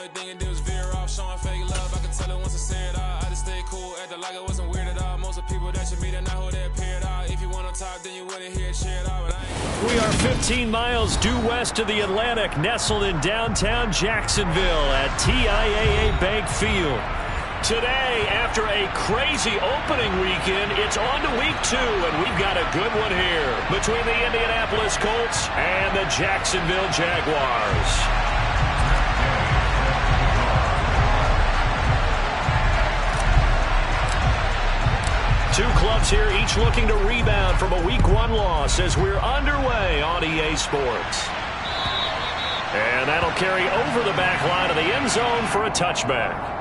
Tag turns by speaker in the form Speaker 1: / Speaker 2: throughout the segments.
Speaker 1: only thing it did was veer off, showing fake love. I could tell it once I said it all. I just stayed cool, acted like it wasn't weird at all. Most of the people that you meet are not who they appear at all. If you want to talk, then you wouldn't hear it shared all. But I ain't.
Speaker 2: We are 15 miles due west of the Atlantic, nestled in downtown Jacksonville at TIAA Bank Field. Today, after a crazy opening weekend, it's on to week 2, and we've got a good one here between the Indianapolis Colts and the Jacksonville Jaguars. Two clubs here, each looking to rebound from a Week 1 loss as we're underway on EA Sports. And that'll carry over the back line of the end zone for a touchback.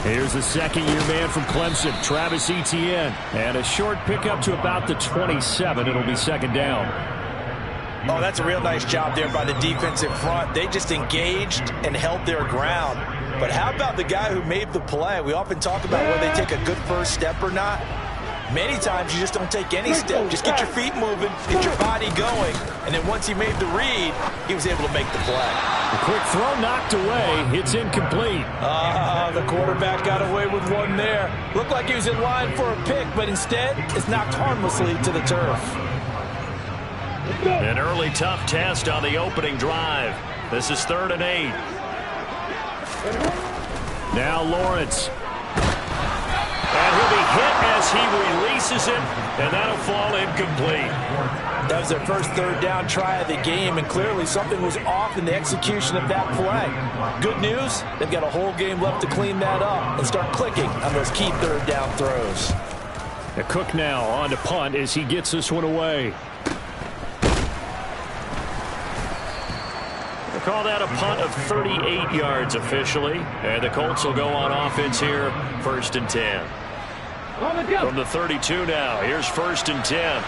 Speaker 2: Here's the second-year man from Clemson, Travis Etienne. And a short pickup to about the 27. It'll be second down.
Speaker 3: Oh, that's a real nice job there by the defensive front. They just engaged and held their ground. But how about the guy who made the play? We often talk about whether they take a good first step or not. Many times you just don't take any step. Just get your feet moving, get your body going. And then once he made the read, he was able to make the play.
Speaker 2: A quick throw knocked away. It's incomplete.
Speaker 3: The quarterback got away with one there. Looked like he was in line for a pick, but instead it's knocked harmlessly to the turf.
Speaker 2: An early tough test on the opening drive. This is 3rd and 8. Now Lawrence. And he'll be hit as he releases it, and that'll fall incomplete.
Speaker 3: That was their first 3rd down try of the game, and clearly something was off in the execution of that play. Good news, they've got a whole game left to clean that up and start clicking on those key 3rd down throws.
Speaker 2: Cook now on to punt as he gets this one away. They call that a punt of 38 yards officially, and the Colts will go on offense here, 1st and 10. From the 32 now, here's 1st and 10.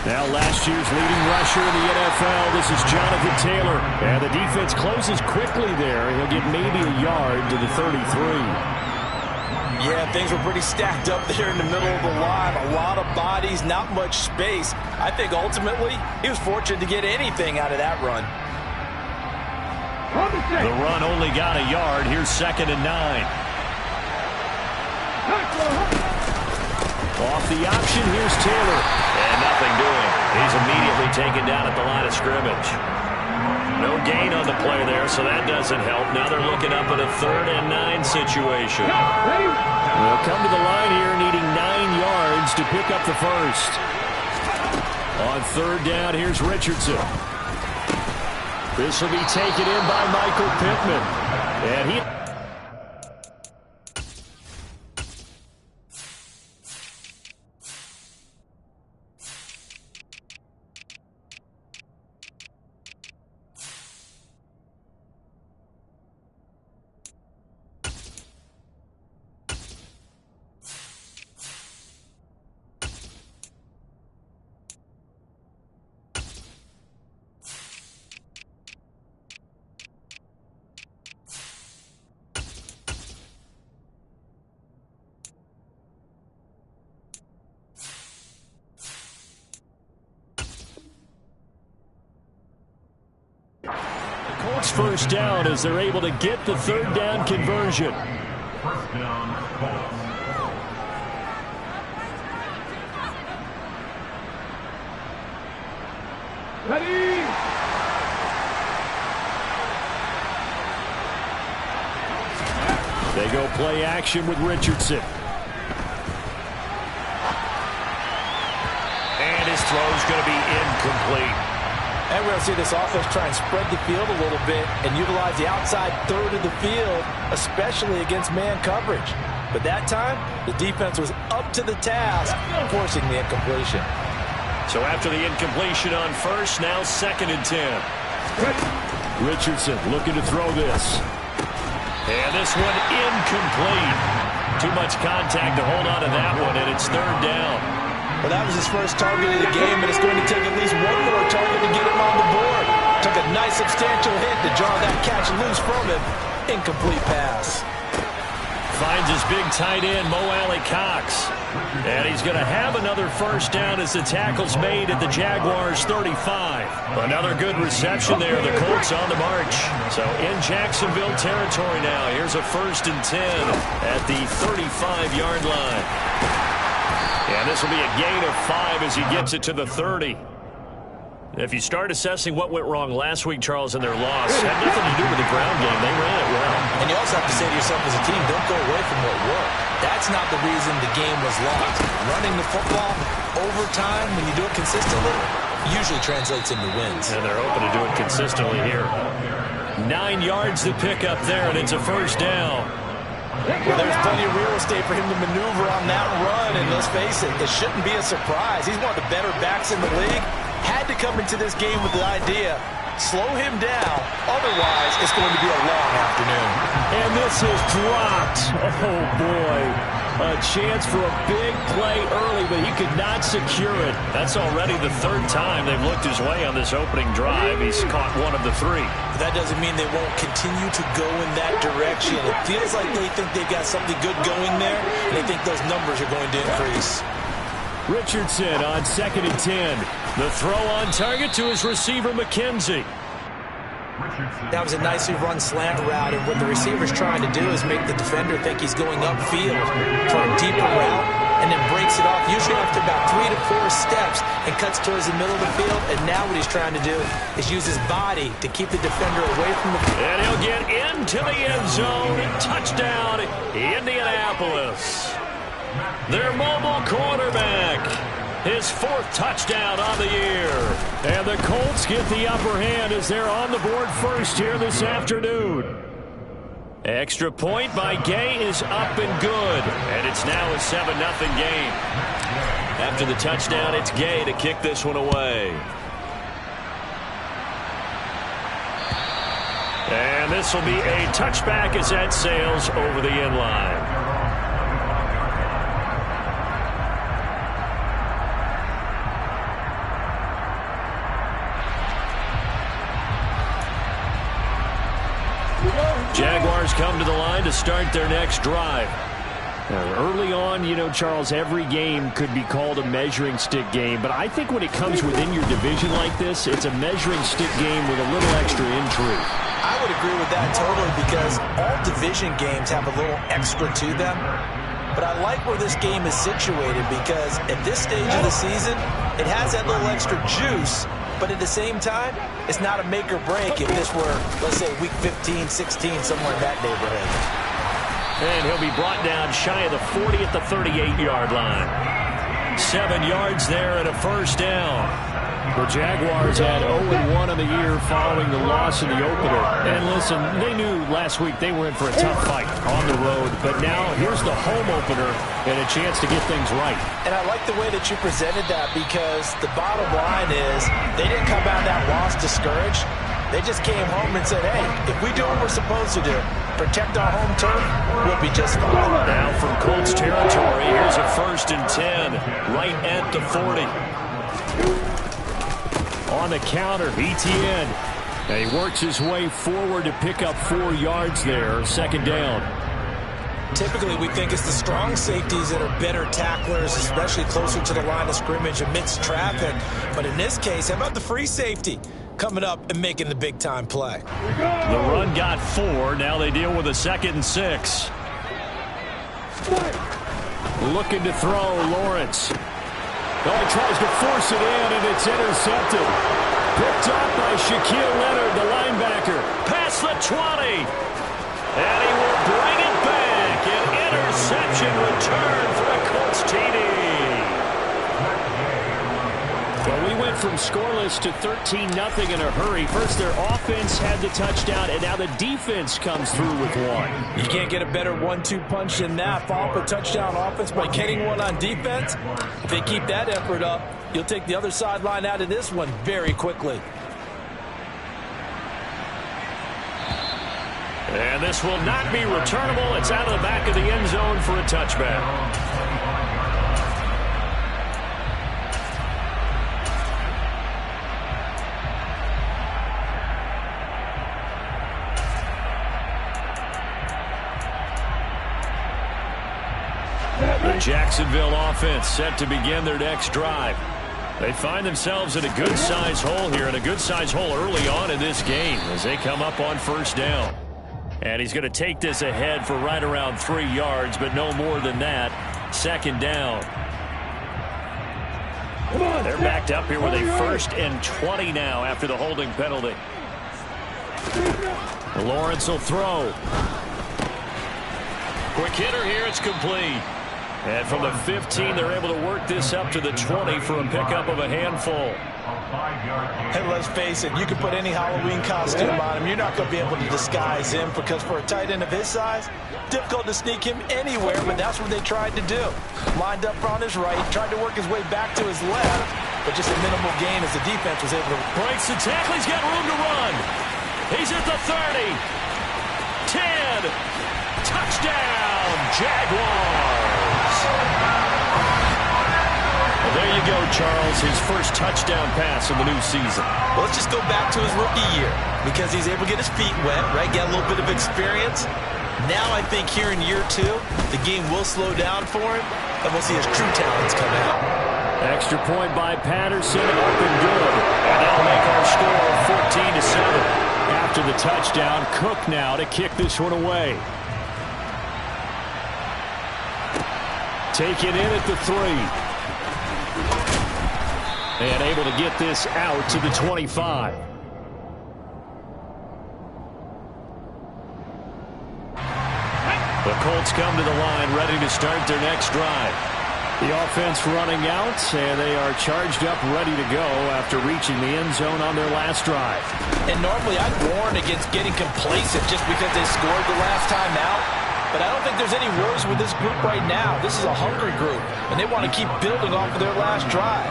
Speaker 2: Now last year's leading rusher in the NFL, this is Jonathan Taylor. And the defense closes quickly there. He'll get maybe a yard to the 33.
Speaker 3: Yeah, things were pretty stacked up there in the middle of the line. A lot of bodies, not much space. I think ultimately he was fortunate to get anything out of that run.
Speaker 2: The run only got a yard. Here's 2nd and 9. Off the option, here's Taylor. And nothing doing. He's immediately taken down at the line of scrimmage. No gain on the play there, so that doesn't help. Now they're looking up at a 3rd and 9 situation. They'll come to the line here needing 9 yards to pick up the first. On 3rd down, here's Richardson. This will be taken in by Michael Pittman. And he... Colts first down as they're able to get the 3rd down conversion.
Speaker 4: First down, Colts.
Speaker 1: Ready?
Speaker 2: They go play action with Richardson. And his throw's going to be incomplete.
Speaker 3: And we're going to see this offense try and spread the field a little bit and utilize the outside 3rd of the field, especially against man coverage. But that time, the defense was up to the task, forcing the incompletion.
Speaker 2: So after the incompletion on 1st, now 2nd and 10. Richardson looking to throw this. And this one incomplete. Too much contact to hold on to that one, and it's third down.
Speaker 3: Well, that was his first target of the game, and it's going to take at least one more target to get him on the board. Took a nice substantial hit to draw that catch loose from him. Incomplete pass.
Speaker 2: Finds his big tight end, Mo Alley-Cox. And he's going to have another first down as the tackle's made at the Jaguars' 35. Another good reception there. The Colts on the march. So in Jacksonville territory now. Here's a 1st and 10 at the 35-yard line. And this will be a gain of 5 as he gets it to the 30. If you start assessing what went wrong last week, Charles, in their loss, had nothing to do with the ground game. They ran it well.
Speaker 3: And you also have to say to yourself as a team, don't go away from what worked. That's not the reason the game was lost. Running the football over time, when you do it consistently, usually translates into wins.
Speaker 2: And they're hoping to do it consistently here. 9 yards to pick up there, and it's a first down.
Speaker 3: Well, there's plenty of real estate for him to maneuver on that run, and let's face it, it shouldn't be a surprise. He's one of the better backs in the league. Had to come into this game with the idea, slow him down, otherwise it's going to be a long afternoon.
Speaker 2: And this is dropped. Oh, boy. A chance for a big play early, but he could not secure it. That's already the 3rd time they've looked his way on this opening drive. He's caught 1 of the 3.
Speaker 3: But that doesn't mean they won't continue to go in that direction. It feels like they think they've got something good going there, and they think those numbers are going to increase.
Speaker 2: Richardson on 2nd and 10. The throw on target to his receiver, McKenzie.
Speaker 3: That was a nicely run slant route, and what the receiver's trying to do is make the defender think he's going upfield for a deeper route, and then breaks it off, usually after about 3 to 4 steps, and cuts towards the middle of the field. And now what he's trying to do is use his body to keep the defender away from the field.
Speaker 2: And he'll get into the end zone. Touchdown, Indianapolis. Their mobile quarterback. His 4th touchdown on the year. And the Colts get the upper hand as they're on the board first here this afternoon. Extra point by Gay is up and good. And it's now a 7-0 game. After the touchdown, it's Gay to kick this one away. And this will be a touchback as that sails over the end line. Jaguars come to the line to start their next drive. Now, early on, you know, Charles, every game could be called a measuring stick game, but I think when it comes within your division like this, it's a measuring stick game with a little extra intrigue.
Speaker 3: I would agree with that totally, because all division games have a little extra to them. But I like where this game is situated, because at this stage of the season, it has that little extra juice. But at the same time, it's not a make or break if this were, let's say, week 15, 16, somewhere in that neighborhood.
Speaker 2: And he'll be brought down shy of the 40 at the 38-yard line. 7 yards there and a first down. The Jaguars had 0-1 on the year following the loss in the opener. And listen, they knew last week they were in for a tough fight on the road. But now here's the home opener and a chance to get things right.
Speaker 3: And I like the way that you presented that, because the bottom line is they didn't come out of that loss discouraged. They just came home and said, hey, if we do what we're supposed to do, protect our home turf, we'll be just fine.
Speaker 2: Now from Colts territory, here's a 1st and 10 right at the 40. On the counter, Etienne. And he works his way forward to pick up 4 yards there. 2nd down.
Speaker 3: Typically, we think it's the strong safeties that are better tacklers, especially closer to the line of scrimmage amidst traffic. But in this case, how about the free safety coming up and making the big-time play?
Speaker 2: The run got 4. Now they deal with a 2nd and 6. Looking to throw, Lawrence. Oh, he tries to force it in, and it's intercepted. Picked up by Shaquille Leonard, the linebacker. Past the 20. And he will bring it back. An interception return for a Colts TD. Well, we went from scoreless to 13-0 in a hurry. First, their offense had the touchdown, and now the defense comes through with one.
Speaker 3: You can't get a better 1-2 punch than that. Follow up a touchdown offense by getting one on defense. If they keep that effort up, you'll take the other sideline out of this one very quickly.
Speaker 2: And this will not be returnable. It's out of the back of the end zone for a touchback. The Jacksonville offense set to begin their next drive. They find themselves in a good-sized hole here, and a good-sized hole early on in this game as they come up on first down. And he's going to take this ahead for right around 3 yards, but no more than that. Second down. They're backed up here with a 1st and 20 now after the holding penalty. Lawrence will throw. Quick hitter here. It's complete. And from the 15, they're able to work this up to the 20 for a pickup of a handful.
Speaker 3: And let's face it, you can put any Halloween costume on him. You're not going to be able to disguise him because for a tight end of his size, difficult to sneak him anywhere, but that's what they tried to do. Lined up on his right, tried to work his way back to his left, but just a minimal gain as the defense was able to...
Speaker 2: Breaks the tackle. He's got room to run. He's at the 30. 10. Touchdown, Jaguars. Well, there you go, Charles. His first touchdown pass of the new season.
Speaker 3: Well, let's just go back to his rookie year because he's able to get his feet wet, right? Get a little bit of experience. Now I think here in year 2, the game will slow down for him, and we'll see his true talents come out.
Speaker 2: Extra point by Patterson, up and good. And that'll make our score 14-7. After the touchdown, Cook now to kick this one away. Taken in at the 3. And able to get this out to the 25. The Colts come to the line, ready to start their next drive. The offense running out, and they are charged up, ready to go after reaching the end zone on their last drive.
Speaker 3: And normally I'd warn against getting complacent just because they scored the last time out. But I don't think there's any worries with this group right now. This is a hungry group, and they want to keep building off of their last drive.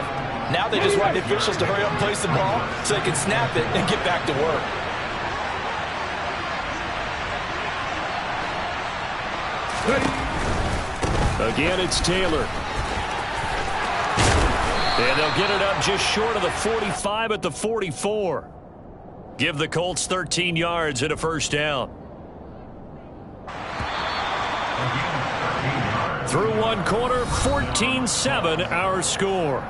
Speaker 3: Now they just want the officials to hurry up and place the ball so they can snap it and get back to work.
Speaker 2: Again, it's Taylor. And they'll get it up just short of the 45 at the 44. Give the Colts 13 yards and a first down. Through one quarter, 14-7 our score.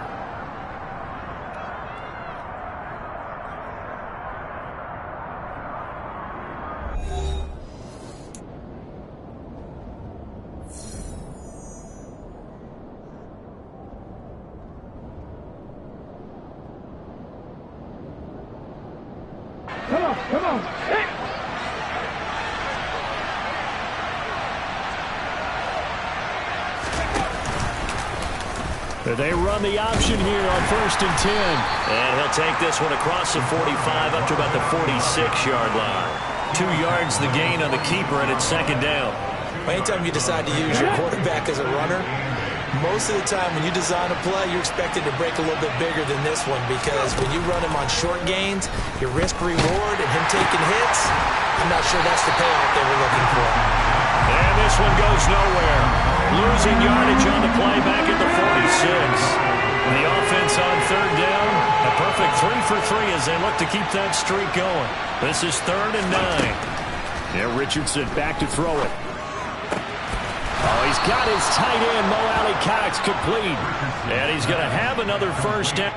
Speaker 5: Come on. Hey.
Speaker 2: They run the option here on 1st and 10. And he'll take this one across the 45 up to about the 46-yard line. 2 yards the gain on the keeper, and it's second down.
Speaker 3: Anytime you decide to use your quarterback as a runner, most of the time when you design a play, you're expected to break a little bit bigger than this one because when you run him on short gains, your risk-reward and him taking hits, I'm not sure that's the payoff they were looking for.
Speaker 2: And this one goes nowhere. Losing yardage on the play back at the 46. The offense on 3rd down. A perfect 3 for 3 as they look to keep that streak going. This is 3rd and 9. Yeah, Richardson back to throw it. Oh, he's got his tight end, Mo Alley-Cox, complete. And he's going to have another first down.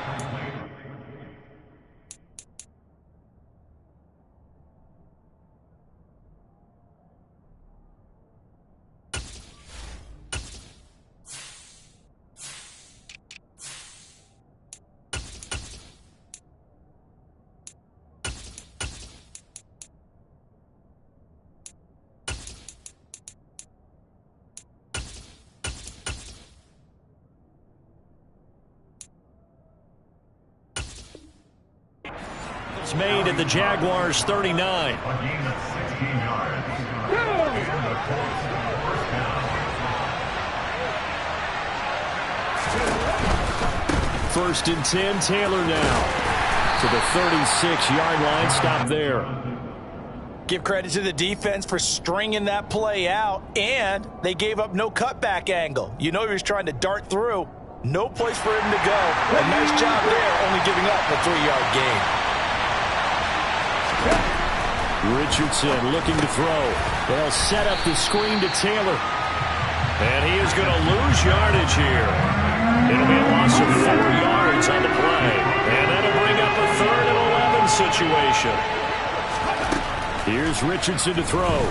Speaker 2: Made at the Jaguars 39.
Speaker 4: A game of 16 yards. And the Colts first down.
Speaker 2: 1st and 10, Taylor now to the 36-yard line. Stop there.
Speaker 3: Give credit to the defense for stringing that play out, and they gave up no cutback angle. You know he was trying to dart through. No place for him to go. A nice job there, only giving up a 3-yard gain.
Speaker 2: Richardson looking to throw. They'll set up the screen to Taylor. And he is going to lose yardage here. It'll be a loss of 4 yards on the play. And that'll bring up a 3rd and 11 situation. Here's Richardson to throw.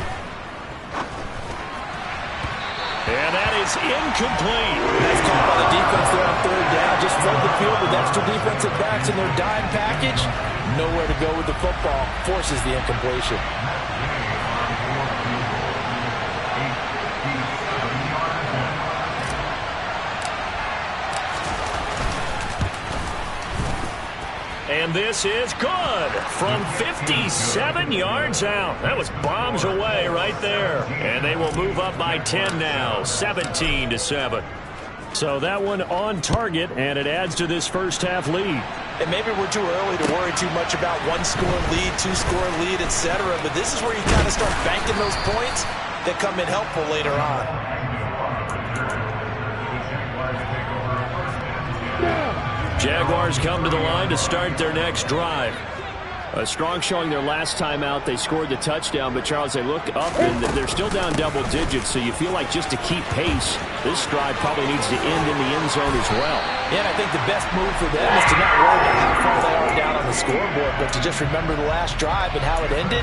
Speaker 2: And that is incomplete.
Speaker 3: Nice call by the defense there on 3rd down. Just flood the field with extra defensive backs in their dime package. Nowhere to go with the football. Forces the incompletion.
Speaker 2: And this is good from 57 yards out. That was bombs away right there. And they will move up by 10 now, 17-7. So that one on target, and it adds to this first half lead.
Speaker 3: And maybe we're too early to worry too much about 1-score lead, 2-score lead, etc. But this is where you kind of start banking those points that come in helpful later on.
Speaker 2: Jaguars come to the line to start their next drive. A strong showing their last time out. They scored the touchdown, but Charles, they look up and they're still down double digits, so you feel like just to keep pace, this drive probably needs to end in the end zone as well.
Speaker 3: Yeah, and I think the best move for them is to not worry about how far they are down on the scoreboard, but to just remember the last drive and how it ended.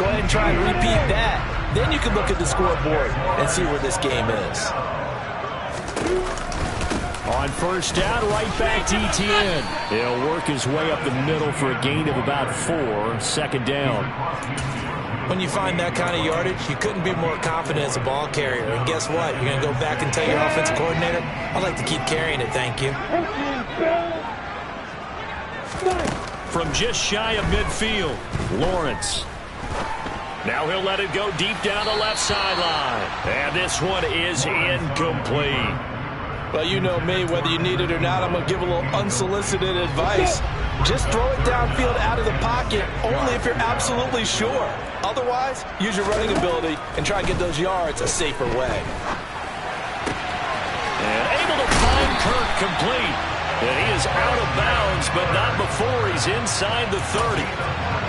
Speaker 3: Go ahead and try and repeat that. Then you can look at the scoreboard and see where this game is.
Speaker 2: On first down, right back to Etienne. He'll work his way up the middle for a gain of about 4, 2nd down.
Speaker 3: When you find that kind of yardage, you couldn't be more confident as a ball carrier. And guess what? You're going to go back and tell your offensive coordinator, I'd like to keep carrying it, thank you.
Speaker 2: From just shy of midfield, Lawrence. Now he'll let it go deep down the left sideline. And this one is incomplete.
Speaker 3: Well, you know me, whether you need it or not, I'm going to give a little unsolicited advice. Just throw it downfield out of the pocket, only if you're absolutely sure. Otherwise, use your running ability and try and get those yards a safer way.
Speaker 2: And able to find Kirk complete. And he is out of bounds, but not before he's inside the 30.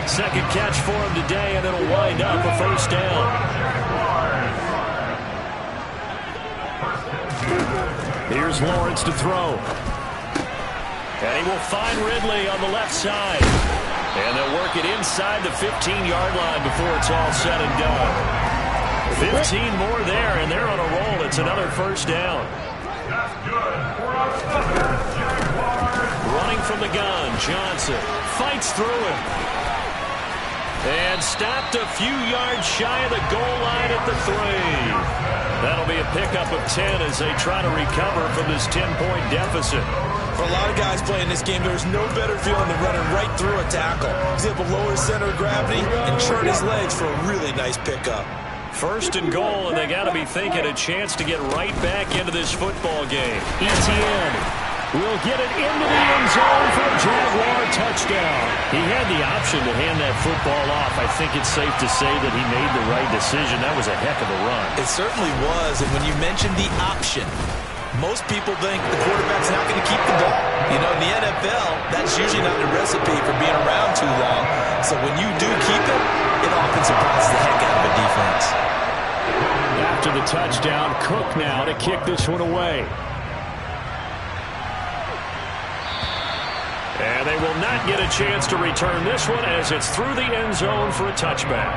Speaker 2: Second catch for him today, and it'll wind up a first down. Here's Lawrence to throw. And he will find Ridley on the left side. And they'll work it inside the 15-yard line before it's all said and done. 15 more there, and they're on a roll. It's another first down. Running from the gun, Johnson fights through him. And stopped a few yards shy of the goal line at the 3. That'll be a pickup of 10 as they try to recover from this 10-point deficit.
Speaker 3: For a lot of guys playing this game, there's no better feeling than running right through a tackle. He's able to lower his center of gravity and churn his legs for a really nice pickup.
Speaker 2: 1st and goal, and they got to be thinking a chance to get right back into this football game. Etienne will get it into the end zone for a Jaguar touchdown. He had the option to hand that football off. I think it's safe to say that he made the right decision. That was a heck of a run.
Speaker 3: It certainly was, and when you mentioned the option, most people think the quarterback's not going to keep the ball. You know, in the NFL, that's usually not a recipe for being around too long. So when you do keep it, it often surprises the heck out of a defense.
Speaker 2: After the touchdown, Cook now to kick this one away. And they will not get a chance to return this one as it's through the end zone for a touchback.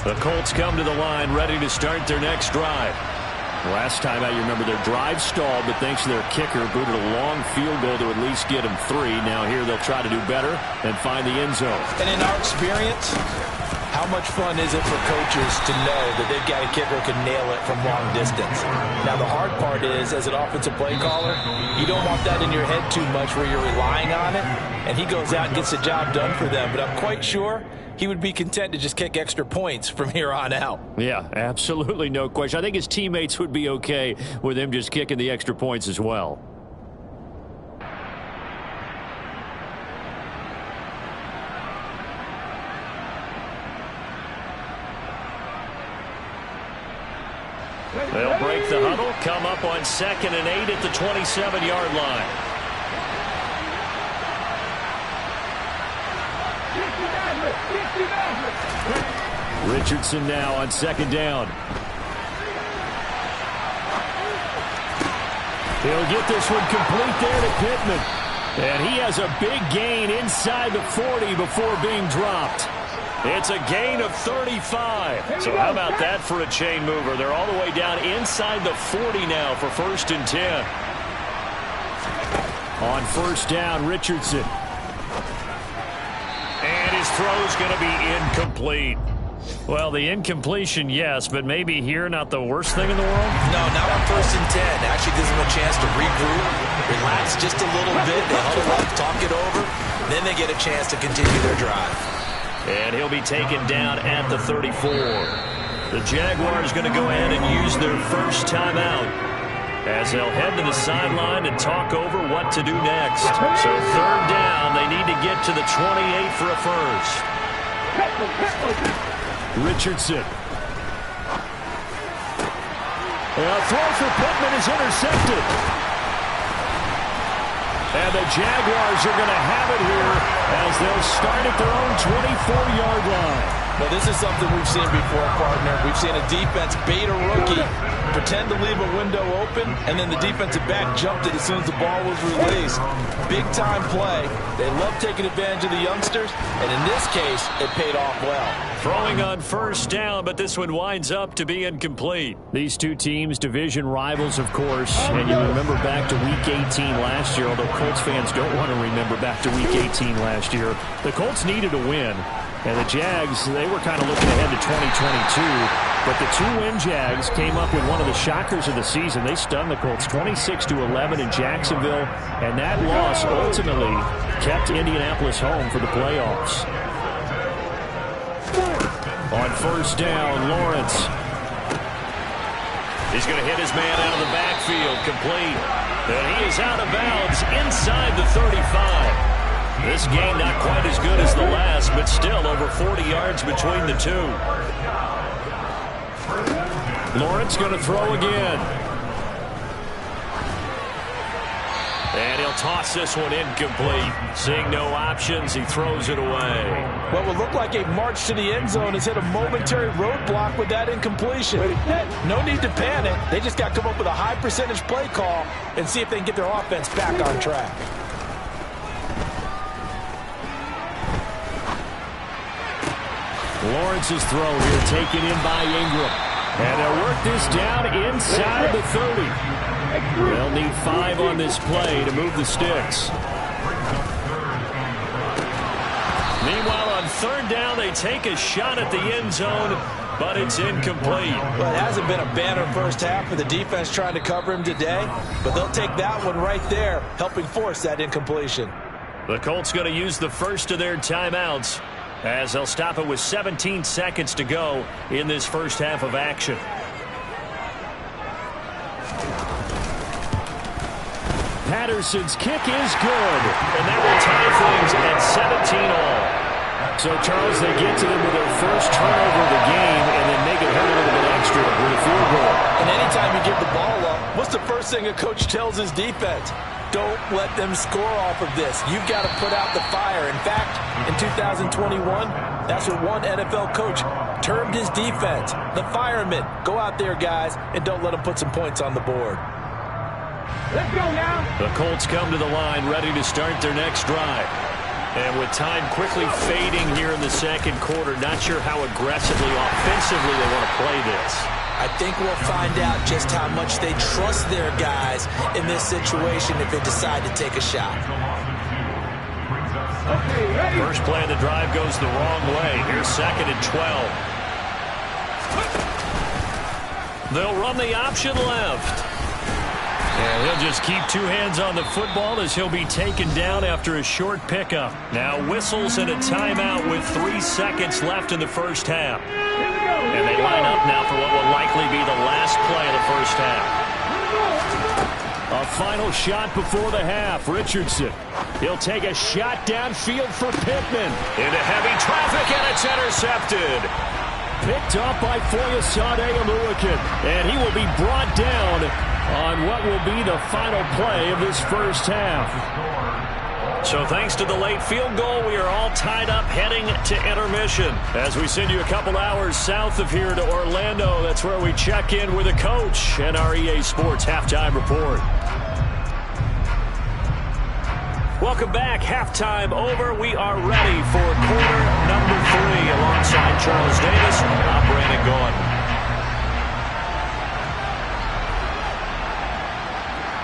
Speaker 2: The Colts come to the line ready to start their next drive. Last time out, you remember their drive stalled, but thanks to their kicker, booted a long field goal to at least get them 3. Now here they'll try to do better and find the end zone.
Speaker 3: And in our experience, how How much fun is it for coaches to know that they've got a kicker who can nail it from long distance? Now, the hard part is, as an offensive play caller, you don't want that in your head too much where you're relying on it, and he goes out and gets the job done for them. But I'm quite sure he would be content to just kick extra points from here on out.
Speaker 2: Yeah, absolutely no question. I think his teammates would be okay with him just kicking the extra points as well. They'll break the huddle, come up on 2nd and 8 at the 27-yard line. Richardson now on 2nd down. He'll get this one complete there to Pittman. And he has a big gain inside the 40 before being dropped. It's a gain of 35. So how about that for a chain mover? They're all the way down inside the 40 now for 1st and 10. On 1st down, Richardson. And his throw's going to be incomplete. Well, the incompletion, yes, but maybe here not the worst thing in the world?
Speaker 3: No, not on 1st and 10. Actually gives them a chance to regroup, relax just a little bit. They huddle up, talk it over. Then they get a chance to continue their drive.
Speaker 2: And he'll be taken down at the 34. The Jaguars going to go ahead and use their first timeout as they'll head to the sideline and talk over what to do next. So 3rd down, they need to get to the 28 for a first. Richardson. A throw for Pittman is intercepted. And the Jaguars are going to have it here as they'll start at their own 24-yard line.
Speaker 3: Well, this is something we've seen before, partner. We've seen a defense bait a rookie, pretend to leave a window open, and then the defensive back jumped it as soon as the ball was released. Big-time play. They love taking advantage of the youngsters, and in this case, it paid off well.
Speaker 2: Throwing on 1st down, but this one winds up to be incomplete. These two teams, division rivals, of course, and you remember back to Week 18 last year, although Colts fans don't want to remember back to Week 18 last year. The Colts needed a win. And the Jags, they were kind of looking ahead to 2022. But the 2-win Jags came up with one of the shockers of the season. They stunned the Colts 26-11 in Jacksonville. And that loss ultimately kept Indianapolis home for the playoffs. On 1st down, Lawrence. He's going to hit his man out of the backfield, complete. And he is out of bounds inside the 35. This game not quite as good as the last, but still over 40 yards between the two. Lawrence going to throw again. And he'll toss this one incomplete. Seeing no options, he throws it away.
Speaker 3: What would look like a march to the end zone has hit a momentary roadblock with that incompletion. No need to panic. They just got to come up with a high percentage play call and see if they can get their offense back on track.
Speaker 2: Lawrence's throw here taken in by Ingram. And they'll work this down inside the 30. They'll need 5 on this play to move the sticks. Meanwhile, on 3rd down, they take a shot at the end zone, but it's incomplete.
Speaker 3: Well, it hasn't been a banner first half for the defense trying to cover him today, but they'll take that one right there, helping force that incompletion.
Speaker 2: The Colts going to use the first of their timeouts, as they'll stop it with 17 seconds to go in this first half of action. Patterson's kick is good, and that will tie things at 17 all. So, Charles, they get to them with their first turnover of the game and then make it hurt a little bit extra with a field goal.
Speaker 3: And anytime you give the ball up, what's the first thing a coach tells his defense? Don't let them score off of this. You've got to put out the fire. In fact, in 2021, that's what one NFL coach termed his defense. The firemen. Go out there, guys, and don't let them put some points on the board.
Speaker 4: Let's go now.
Speaker 2: The Colts come to the line ready to start their next drive. And with time quickly fading here in the second quarter, not sure how aggressively, offensively they want to play this.
Speaker 3: I think we'll find out just how much they trust their guys in this situation if they decide to take a shot.
Speaker 2: First play of the drive goes the wrong way. Here's 2nd and 12. They'll run the option left. And he'll just keep two hands on the football as he'll be taken down after a short pickup. Now whistles and a timeout with 3 seconds left in the first half. And they line up now for what will likely be the last play of the first half. A final shot before the half. Richardson. He'll take a shot downfield for Pittman. Into heavy traffic, and it's intercepted. Picked up by Foyesade Oluwakin. And he will be brought down on what will be the final play of this first half. So thanks to the late field goal, we are all tied up heading to intermission. As we send you a couple hours south of here to Orlando, that's where we check in with the coach and our EA Sports Halftime Report. Welcome back. Halftime over. We are ready for quarter number 3 alongside Charles Davis. I'm Brandon Gordon.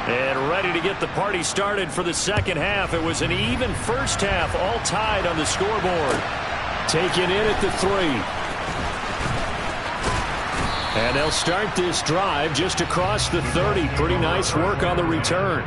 Speaker 2: And ready to get the party started for the second half. It was an even first half, all tied on the scoreboard. Taken in at the 3. And they'll start this drive just across the 30. Pretty nice work on the return.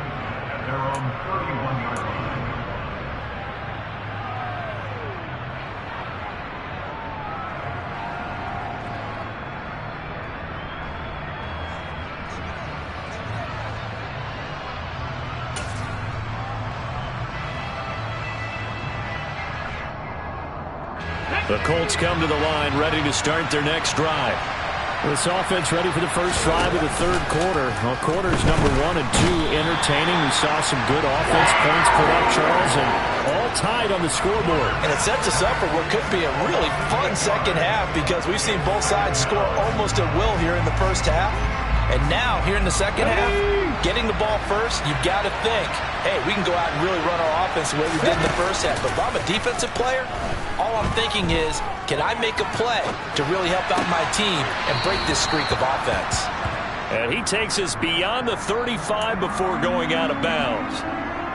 Speaker 2: The Colts come to the line, ready to start their next drive. This offense ready for the first drive of the third quarter. Well, quarters number 1 and 2 entertaining. We saw some good offense points put up, Charles, and all tied on the scoreboard.
Speaker 3: And it sets us up for what could be a really fun second half because we've seen both sides score almost at will here in the first half. And now, here in the second half, getting the ball first, you've got to think, hey, we can go out and really run our offense the way we did in the first half. But if I'm a defensive player, all I'm thinking is, can I make a play to really help out my team and break this streak of offense?
Speaker 2: And he takes us beyond the 35 before going out of bounds.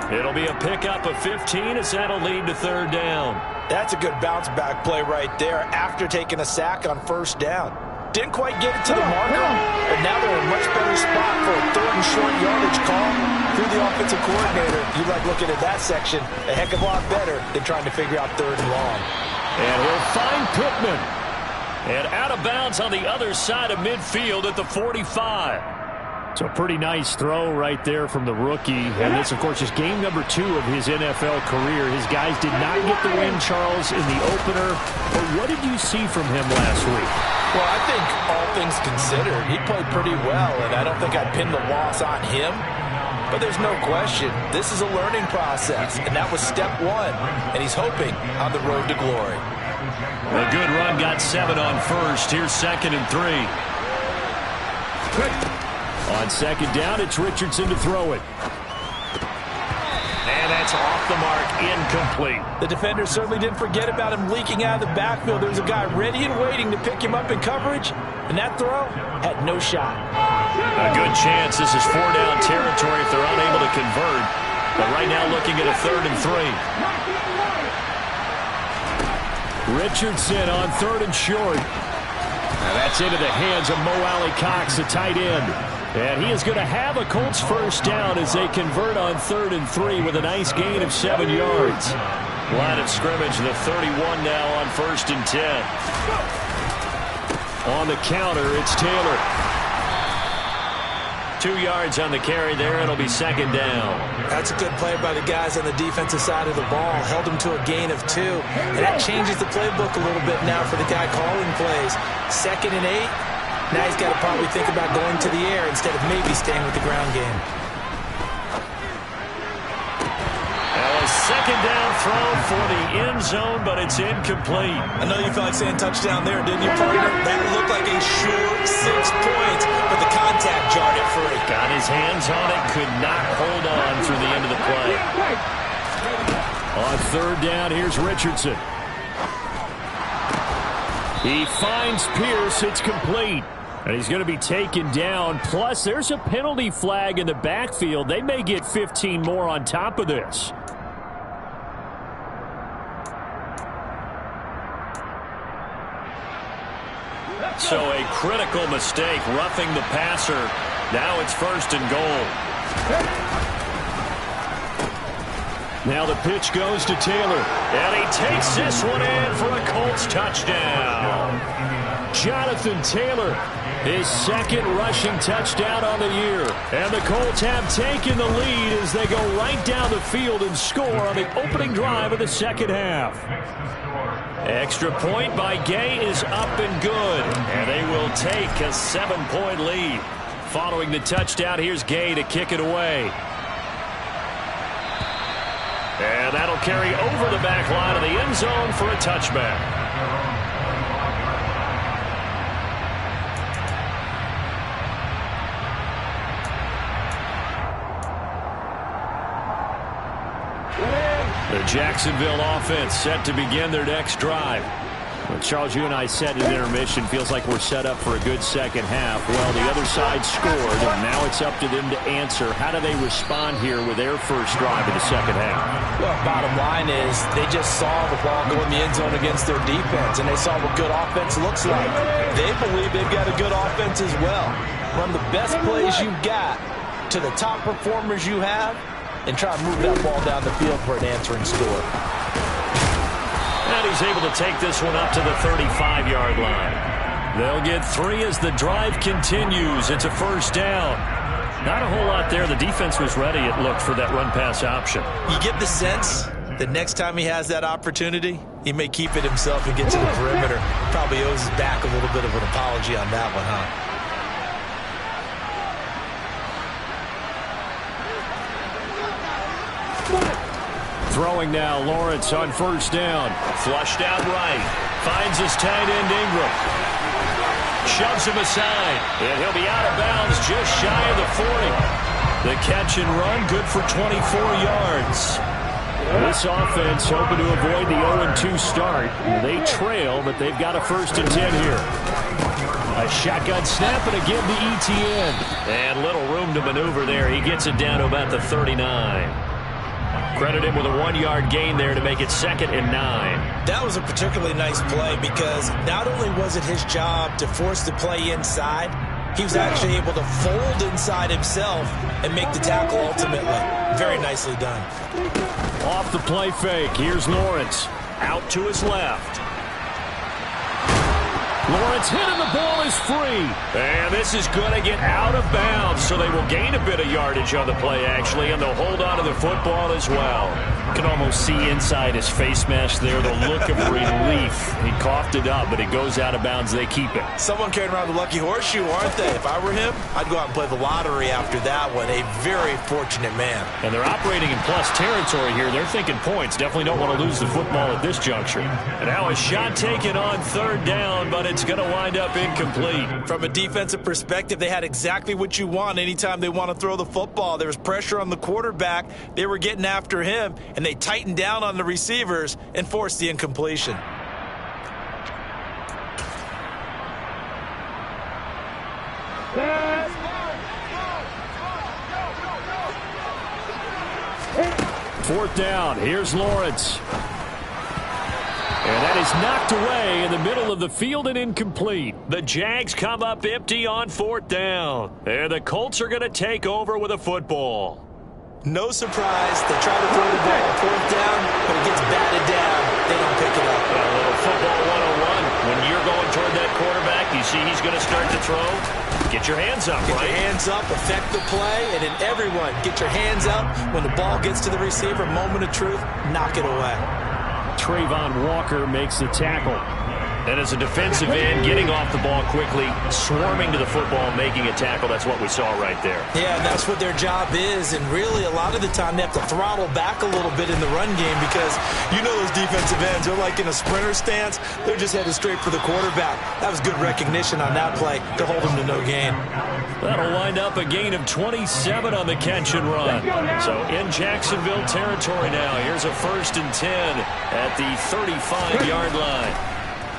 Speaker 2: It'll be a pickup of 15 as that'll lead to third down.
Speaker 3: That's a good bounce-back play right there after taking a sack on first down. Didn't quite get it to the marker, but now they're in a much better spot for a 3rd and short yardage call through the offensive coordinator. You like looking at that section a heck of a lot better than trying to figure out 3rd and long.
Speaker 2: And he'll find Pittman. And out of bounds on the other side of midfield at the 45. So a pretty nice throw right there from the rookie. And this, of course, is game number 2 of his NFL career. His guys did not get the win, Charles, in the opener. But what did you see from him last week?
Speaker 3: Well, I think all things considered, he played pretty well, and I don't think I'd pin the loss on him. But there's no question, this is a learning process, and that was step 1, and he's hoping on the road to glory.
Speaker 2: A good run, got 7 on first. Here's 2nd and 3. On second down, it's Richardson to throw it. And that's off the mark, incomplete.
Speaker 3: The defender certainly didn't forget about him leaking out of the backfield. There's a guy ready and waiting to pick him up in coverage, and that throw had no shot.
Speaker 2: A good chance this is 4-down territory if they're unable to convert. But right now looking at a 3rd and 3. Richardson on 3rd and short. Now that's into the hands of Mo Alley-Cox, the tight end. And he is going to have a Colts first down as they convert on 3rd and 3 with a nice gain of 7 yards. Line of scrimmage, the 31 now on 1st and 10. On the counter, it's Taylor. 2 yards on the carry there. It'll be 2nd down.
Speaker 3: That's a good play by the guys on the defensive side of the ball. Held him to a gain of 2. And that changes the playbook a little bit now for the guy calling plays. 2nd and 8. Now he's got to probably think about going to the air instead of maybe staying with the ground game.
Speaker 2: Well, a 2nd down throw for the end zone, but it's incomplete.
Speaker 3: I know you felt like saying touchdown there, didn't you, partner? That looked like a sure 6 points, but the contact jarred it free.
Speaker 2: Got his hands on it, could not hold on through the end of the play. On 3rd down, here's Richardson. He finds Pierce, it's complete. And he's going to be taken down. Plus, there's a penalty flag in the backfield. They may get 15 more on top of this. So a critical mistake, roughing the passer. Now it's 1st and goal. Now the pitch goes to Taylor. And he takes this one in for a Colts touchdown. Jonathan Taylor, his 2nd rushing touchdown on the year. And the Colts have taken the lead as they go right down the field and score on the opening drive of the 2nd half. Extra point by Gay is up and good. And they will take a 7-point lead. Following the touchdown, here's Gay to kick it away. And that'll carry over the back line of the end zone for a touchback. The Jacksonville offense set to begin their next drive. Well, Charles, you and I said in intermission, feels like we're set up for a good second half. Well, the other side scored, and now it's up to them to answer. How do they respond here with their first drive of the second half?
Speaker 3: Well, bottom line is they just saw the ball go in the end zone against their defense, and they saw what good offense looks like. They believe they've got a good offense as well. Run the best plays you've got to the top performers you have, and try to move that ball down the field for an answering score.
Speaker 2: And he's able to take this one up to the 35-yard line. They'll get 3 as the drive continues. It's a 1st down. Not a whole lot there. The defense was ready, it looked, for that run-pass option.
Speaker 3: You get the sense that next time he has that opportunity, he may keep it himself and get to the perimeter. Probably owes his back a little bit of an apology on that one, huh?
Speaker 2: Throwing now, Lawrence on 1st down. Flushed out right. Finds his tight end, Ingram. Shoves him aside. And he'll be out of bounds just shy of the 40. The catch and run, good for 24 yards. This offense hoping to avoid the 0-2 start. They trail, but they've got a 1st and 10 here. A shotgun snap and again to ETN. And little room to maneuver there. He gets it down to about the 39. Credit him with a 1-yard gain there to make it 2nd and 9.
Speaker 3: That was a particularly nice play because not only was it his job to force the play inside, he was actually able to fold inside himself and make the tackle ultimately. Very nicely done.
Speaker 2: Off the play fake, here's Lawrence. Out to his left. Lawrence hit and the ball is free. And this is going to get out of bounds, so they will gain a bit of yardage on the play, actually, and they'll hold on to the football as well. You can almost see inside his face mask there the look of relief. He coughed it up, but it goes out of bounds. They keep it.
Speaker 3: Someone carrying around the lucky horseshoe, aren't they? If I were him, I'd go out and play the lottery after that one. A very fortunate man.
Speaker 2: And they're operating in plus territory here. They're thinking points. Definitely don't want to lose the football at this juncture. And now a shot taken on 3rd down, but it's going to wind up incomplete.
Speaker 3: From a defensive perspective, they had exactly what you want anytime they want to throw the football. There was pressure on the quarterback. They were getting after him, and they tightened down on the receivers and forced the incompletion.
Speaker 2: Fourth down. Here's Lawrence. And that is knocked away in the middle of the field and incomplete. The Jags come up empty on 4th down. And the Colts are going to take over with a football.
Speaker 3: No surprise. They try to throw the ball on 4th down, but it gets batted down. They don't pick it up.
Speaker 2: A little football 101. When you're going toward that quarterback, you see he's going to start to throw. Get your hands up,
Speaker 3: Get your hands up, affect the play, and then everyone, get your hands up. When the ball gets to the receiver, moment of truth, knock it away.
Speaker 2: Trayvon Walker makes the tackle. And as a defensive end, getting off the ball quickly, swarming to the football, making a tackle. That's what we saw right there.
Speaker 3: Yeah, and that's what their job is. And really, a lot of the time, they have to throttle back a little bit in the run game because you know those defensive ends, they're like in a sprinter stance. They're just headed straight for the quarterback. That was good recognition on that play to hold them to no gain.
Speaker 2: That'll wind up a gain of 27 on the catch and run. So in Jacksonville territory now. Here's a 1st and 10 at the 35-yard line.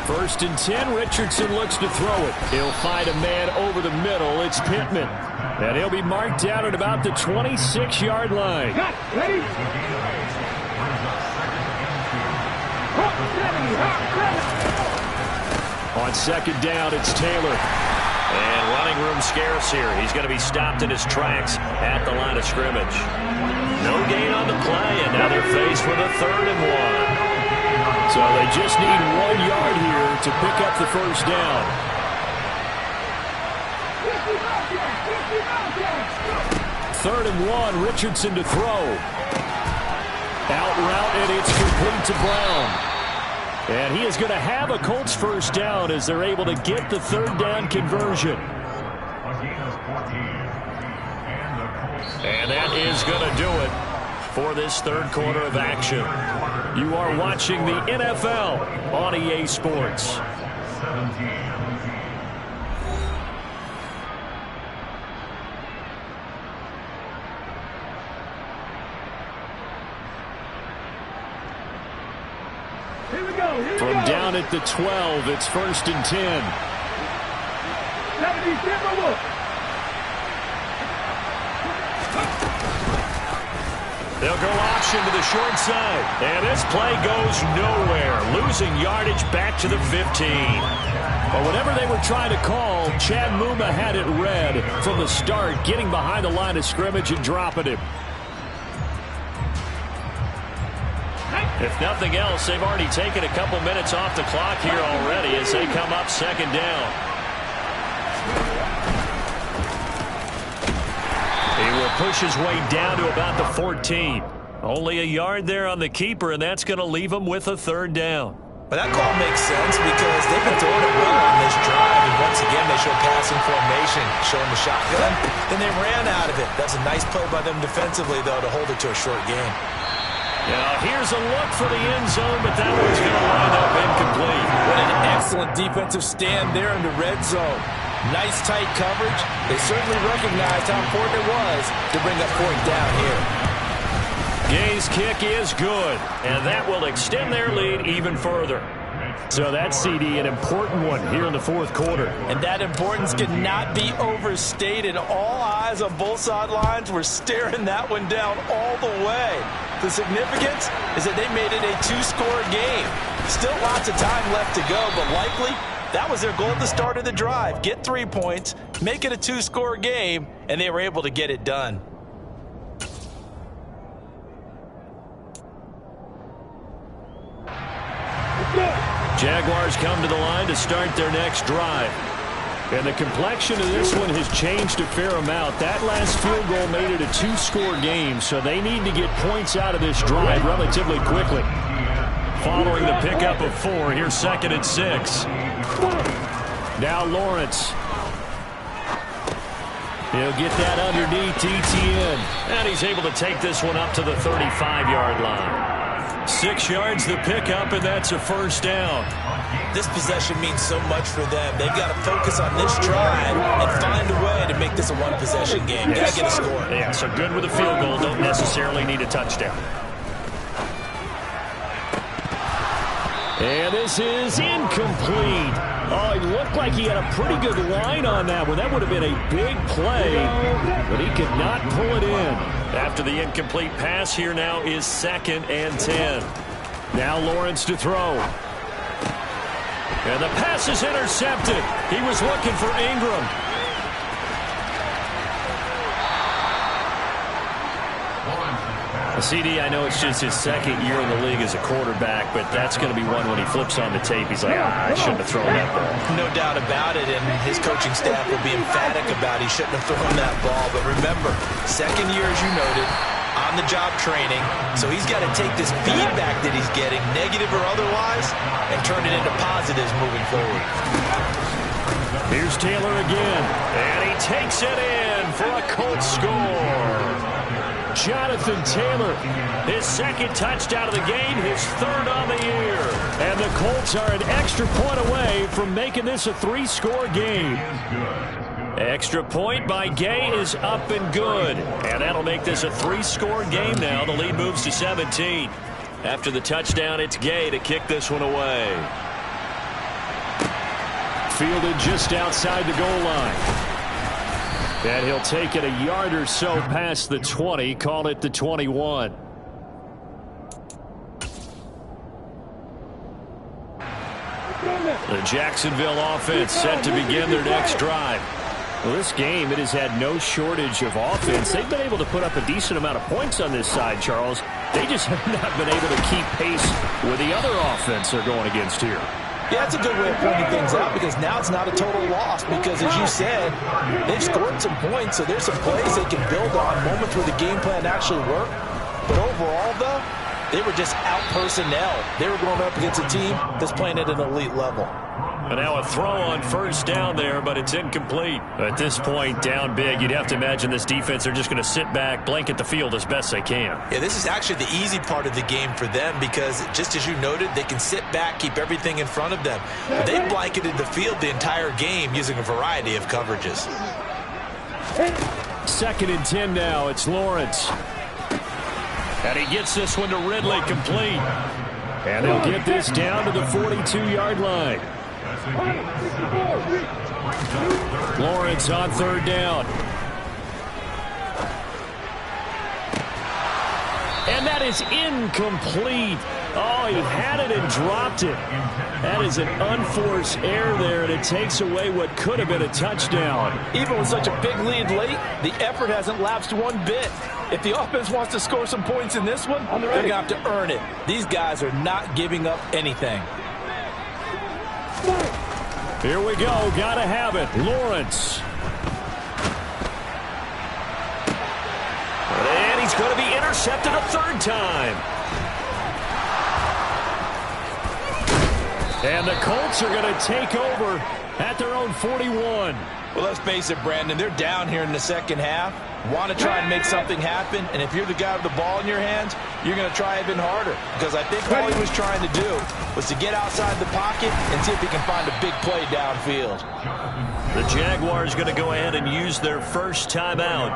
Speaker 2: 1st and 10, Richardson looks to throw it. He'll find a man over the middle. It's Pittman. And he'll be marked down at about the 26-yard line.
Speaker 5: On second down, it's Taylor.
Speaker 2: And running room scarce here. He's going to be stopped in his tracks at the line of scrimmage. No gain on the play, and now they're faced with a 3rd and 1.
Speaker 5: So they just need 1 yard here to pick up the first down. 3rd and 1, Richardson to throw. Out route, and it's complete to Brown. And he is going to have a Colts first down as they're able to get the 3rd down conversion.
Speaker 2: And that is going to do it for this 3rd quarter of action.
Speaker 5: You are watching the NFL on EA Sports.
Speaker 4: 17.
Speaker 5: From down at the 12, it's 1st and 10.
Speaker 2: They'll go option to the short side. And this play goes nowhere. Losing yardage back to the 15.
Speaker 5: But whatever they were trying to call, Chad Muma had it read from the start, getting behind the line of scrimmage and dropping him.
Speaker 2: If nothing else, they've already taken a couple minutes off the clock here already as they come up 2nd down. He will push his way down to about the 14. Only a yard there on the keeper, and that's going to leave him with a 3rd down.
Speaker 3: But that call makes sense because they've been throwing it well on this drive, and once again they show passing formation, showing the shotgun, then they ran out of it. That's a nice play by them defensively, though, to hold it to a short game.
Speaker 2: Now here's a look for the end zone, but that one's going to wind up incomplete.
Speaker 3: What an excellent defensive stand there in the red zone. Nice tight coverage. They certainly recognized how important it was to bring up 4th down here.
Speaker 2: Gay's kick is good, and that will extend their lead even further.
Speaker 5: So that CD, an important one here in the 4th quarter.
Speaker 3: And that importance cannot be overstated. All eyes on both sidelines were staring that one down all the way. The significance is that they made it a 2-score game. Still lots of time left to go, but likely that was their goal at the start of the drive. Get 3 points, make it a 2-score game, and they were able to get it done.
Speaker 5: Jaguars come to the line to start their next drive. And the complexion of this one has changed a fair amount. That last field goal made it a 2-score game, so they need to get points out of this drive relatively quickly.
Speaker 2: Following the pickup of 4, here's 2nd and 6.
Speaker 5: Now Lawrence. He'll get that underneath ETN.
Speaker 2: And he's able to take this one up to the 35-yard line. 6 yards the pickup, and that's a 1st down.
Speaker 3: This possession means so much for them. They've got to focus on this drive and find a way to make this a 1-possession game. Got to get a score.
Speaker 2: Yeah, so good with a field goal. Don't necessarily need a touchdown.
Speaker 5: And this is incomplete. Oh, it looked like he had a pretty good line on that one. That would have been a big play, but he could not pull it in.
Speaker 2: After the incomplete pass, here now is 2nd and 10.
Speaker 5: Now Lawrence to throw.
Speaker 2: And the pass is intercepted. He was looking for Ingram.
Speaker 5: CD, I know it's just his 2nd year in the league as a quarterback, but that's going to be one when he flips on the tape. He's like, I shouldn't have thrown that ball.
Speaker 3: No doubt about it, and his coaching staff will be emphatic about he shouldn't have thrown that ball. But remember, 2nd year, as you noted, on-the-job training, so he's got to take this feedback that he's getting, negative or otherwise, and turn it into positives moving forward.
Speaker 5: Here's Taylor again,
Speaker 2: and he takes it in for a Colts score.
Speaker 5: Jonathan Taylor,
Speaker 2: his 2nd touchdown of the game, his 3rd on the year.
Speaker 5: And the Colts are an extra point away from making this a 3-score game.
Speaker 2: Extra point by Gay is up and good. And that'll make this a 3-score game now. The lead moves to 17. After the touchdown, it's Gay to kick this one away.
Speaker 5: Fielded just outside the goal line. And he'll take it a yard or so past the 20, call it the 21.
Speaker 2: The
Speaker 5: The Jacksonville offense set to begin their next drive. Well, this game, it has had no shortage of offense. They've been able to put up a decent amount of points on this side, Charles. They just have not been able to keep pace with the other offense they're going against here.
Speaker 3: Yeah, that's a good way of pointing things out because now it's not a total loss because, as you said, they've scored some points, so there's some plays they can build on, moments where the game plan actually worked. But overall, though, they were just out-personnel. They were going up against a team that's playing at an elite level.
Speaker 5: And now a throw on first down there, but it's incomplete. At this point, down big, you'd have to imagine this defense are just going to sit back, blanket the field as best they can.
Speaker 3: Yeah, this is actually the easy part of the game for them because, just as you noted, they can sit back, keep everything in front of them. But they blanketed the field the entire game using a variety of coverages.
Speaker 5: 2nd and 10 now. It's Lawrence. And he gets this one to Ridley, complete. And they'll get this down to the 42-yard line. Lawrence on 3rd down. And that is incomplete. Oh, he had it and dropped it. That is an unforced error there, and it takes away what could have been a touchdown.
Speaker 3: Even with such a big lead late, the effort hasn't lapsed one bit. If the offense wants to score some points in this one, they're going to have to earn it. These guys are not giving up anything.
Speaker 5: Here we go. Got to have it. Lawrence. And he's going to be intercepted a 3rd time. And the Colts are going to take over at their own 41.
Speaker 3: Well, let's face it, Brandon. They're down here in the second half. Want to try and make something happen. And if you're the guy with the ball in your hands, you're going to try even harder. Because I think all he was trying to do was to get outside the pocket and see if he can find a big play downfield.
Speaker 5: The Jaguars going to go ahead and use their first timeout.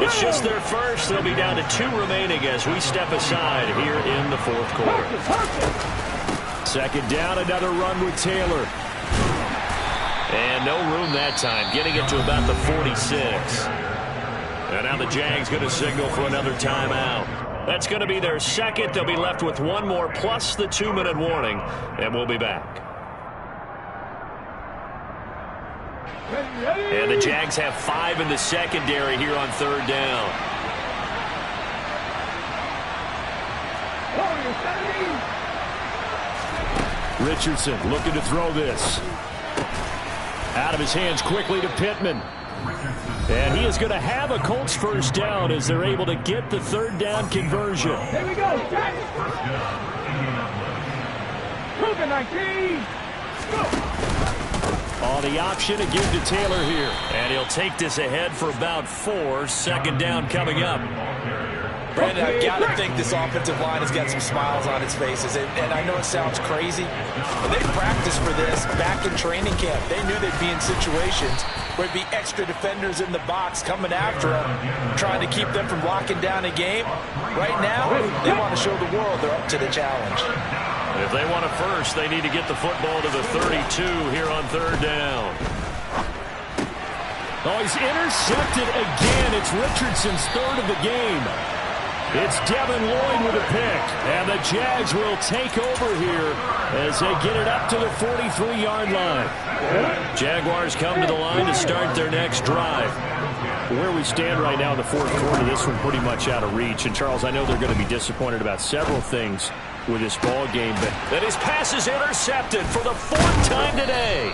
Speaker 5: It's just their first. They'll be down to 2 remaining as we step aside here in the 4th quarter. 2nd down, another run with Taylor. And no room that time, getting it to about the 46. And now the Jags going to signal for another timeout. That's going to be their 2nd. They'll be left with 1 more plus the 2-minute warning, and we'll be back. And the Jags have 5 in the secondary here on 3rd down. Richardson looking to throw this. Out of his hands quickly to Pittman. And he is going to have a Colts first down as they're able to get the 3rd down conversion.
Speaker 6: Here we go, Jack. 19.
Speaker 5: On the option to give to Taylor here. And he'll take this ahead for about 4. 2nd down coming up.
Speaker 3: Brandon, I've got to think this offensive line has got some smiles on its faces. And I know it sounds crazy, but they practiced for this back in training camp. They knew they'd be in situations where it'd be extra defenders in the box coming after them, trying to keep them from locking down a game. Right now, they want to show the world they're up to the challenge.
Speaker 5: If they want a first, they need to get the football to the 32 here on 3rd down. Oh, he's intercepted again. It's Richardson's 3rd of the game. It's Devin Lloyd with a pick, and the Jags will take over here as they get it up to the 43-yard line. Jaguars come to the line to start their next drive. Where we stand right now in the 4th quarter, this one pretty much out of reach. And, Charles, I know they're going to be disappointed about several things with this ball game, but that his pass is intercepted for the 4th time today.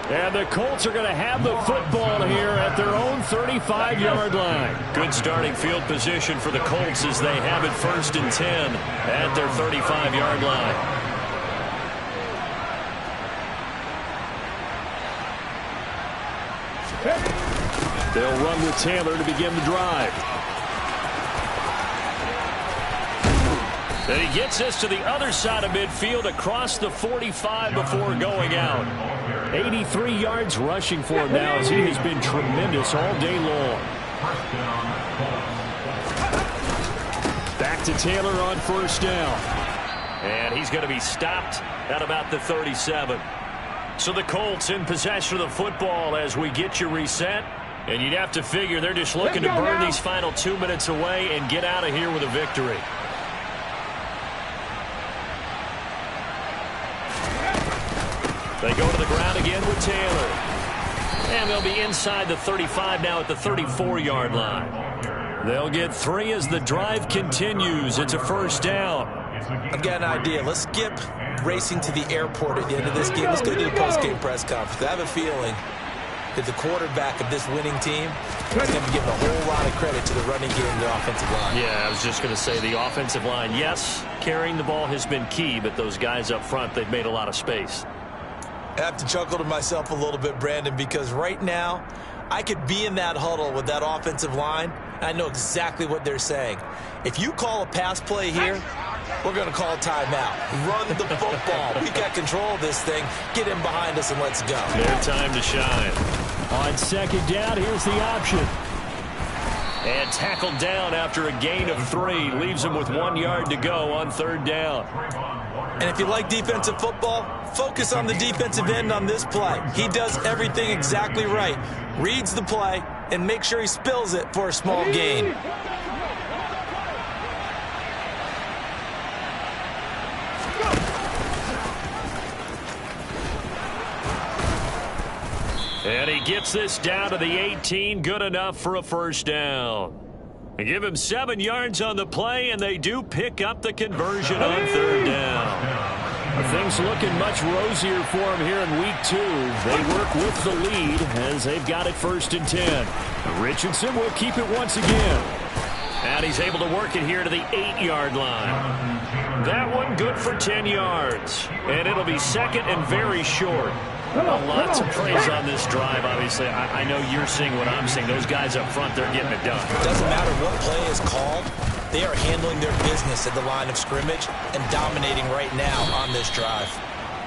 Speaker 5: And the Colts are going to have the football here at their own 35-yard line. Good starting field position for the Colts as they have it 1st and 10 at their 35-yard line. They'll run with Taylor to begin the drive. And he gets this to the other side of midfield across the 45 before going out. 83 yards rushing for him now as he has been tremendous all day long. Back to Taylor on 1st down. And he's going to be stopped at about the 37. So the Colts in possession of the football as we get you reset. And you'd have to figure they're just looking to burn these final 2 minutes away and get out of here with a victory. They go to the ground again with Taylor. And they'll be inside the 35 now at the 34-yard line. They'll get 3 as the drive continues. It's a first down.
Speaker 3: I've got an idea. Let's skip racing to the airport at the end of this game. Let's go to the post-game press conference. I have a feeling that the quarterback of this winning team is going to be giving a whole lot of credit to the running game and the offensive line.
Speaker 5: Yeah, I was just going to say the offensive line. Yes, carrying the ball has been key, but those guys up front, they've made a lot of space.
Speaker 3: I have to chuckle to myself a little bit, Brandon, because right now I could be in that huddle with that offensive line, and I know exactly what they're saying. If you call a pass play here, we're going to call a timeout. Run the football. We got control of this thing. Get in behind us and let's go.
Speaker 5: Their time to shine. On second down, here's the option. And tackled down after a gain of 3. Leaves him with 1 yard to go on third down.
Speaker 3: And if you like defensive football, focus on the defensive end on this play. He does everything exactly right. Reads the play and make sure he spills it for a small gain.
Speaker 5: And he gets this down to the 18. Good enough for a first down. They give him 7 yards on the play, and they do pick up the conversion on third down. Things looking much rosier for him here in week 2. They work with the lead as they've got it 1st and 10. Richardson will keep it once again. And he's able to work it here to the 8-yard line. That one good for 10 yards. And it'll be second and very short. Lots of praise on this drive, obviously. I know you're seeing what I'm seeing. Those guys up front, they're getting it done.
Speaker 3: It doesn't matter what play is called. They are handling their business at the line of scrimmage and dominating right now on this drive.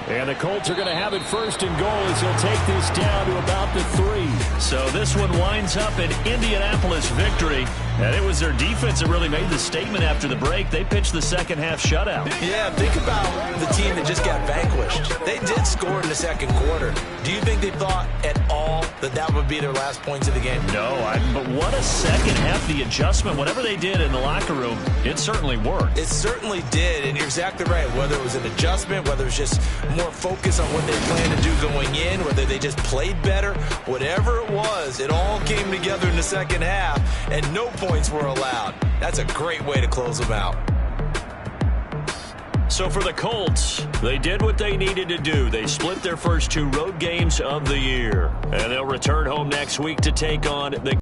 Speaker 5: And the Colts are going to have it 1st and goal as he'll take this down to about the 3. So this one winds up an Indianapolis victory. And it was their defense that really made the statement after the break. They pitched the second half shutout.
Speaker 3: Yeah, think about the team that just got vanquished. They did score in the second quarter. Do you think they thought at all that that would be their last points of the game?
Speaker 5: No, but what a second half. The adjustment, whatever they did in the locker room, it certainly worked.
Speaker 3: It certainly did, and you're exactly right. Whether it was an adjustment, whether it was just more focus on what they planned to do going in, whether they just played better, whatever it was, it all came together in the second half, and no points were allowed. That's a great way to close them out.
Speaker 5: So for the Colts, they did what they needed to do. They split their first 2 road games of the year. And they'll return home next week to take on the